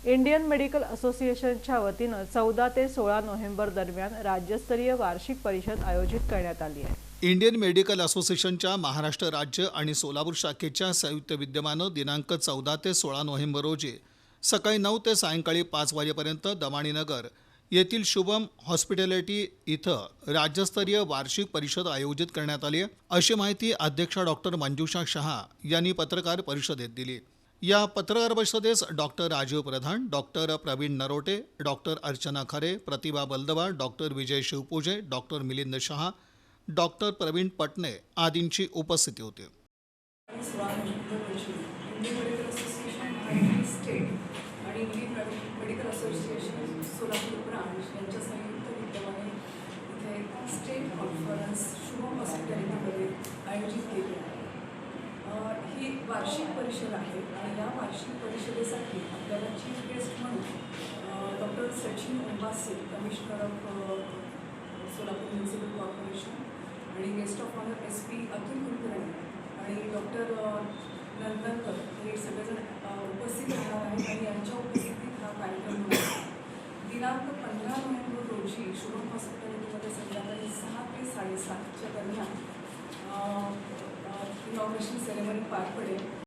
Indian medical असोसिएशनच्या वतीनं 14 ते 16 नोव्हेंबर दरम्यान राज्यस्तरीय वार्षिक परिषद आयोजित करण्यात आली आहे। इंडियन मेडिकल असोसिएशनच्या महाराष्ट्र राज्य आणि सोलापूर शाखेच्या संयुक्त विद्यमानं दिनांक 14 ते 16 नोव्हेंबर रोजी सकाळी 9 ते सायंकाळी 5 वाजेपर्यंत दमाणीनगर येथील शुभम हॉस्पिटॅलिटी इथं राज्यस्तरीय वार्षिक परिषद आयोजित करण्यात आली आहे, अशी माहिती अध्यक्षा डॉक्टर मंजुषा शहा यांनी पत्रकार परिषदेत दिली। या पत्रकार परिषदेस डॉक्टर राजीव प्रधान, डॉक्टर प्रवीण नरोटे, डॉक्टर अर्चना खरे, प्रतिभा बलदवा, डॉक्टर विजय शिवपूजे, डॉक्टर मिलिंद शहा, डॉक्टर प्रवीण पटणे आदींची उपस्थिती होती। इंडियन मेडिकल असोसिएशन आणि स्टेट आणि Indian medical association Solapur branch यांच्या संयुक्त विद्यमाने इथे स्टेट कॉन्फरन्स शुभम हॉस्पिटॅलिटीमध्ये आयोजित केली आहे। ही वार्षिक परिषद आहे आणि या वार्षिक परिषदेसाठी आपल्याला चीफ गेस्ट म्हणून doctor Sachin Ombase, commissioner of Solapur municipal corporation आणि guest of honour SP Atul Kulkarni आणि डॉक्टर नंदनकर हे सगळेजण उपस्थित राहणार आहेत आणि यांच्या उपस्थितीत हा कार्यक्रम होणार आहे। दिनांक 15 नोव्हेंबर रोजी शुभम हॉस्पिटॅलिटीमध्ये संध्याकाळी 6 ते 7:30च्या दरम्यान इनॉग्रेशन सेरेमनी पार पडेल।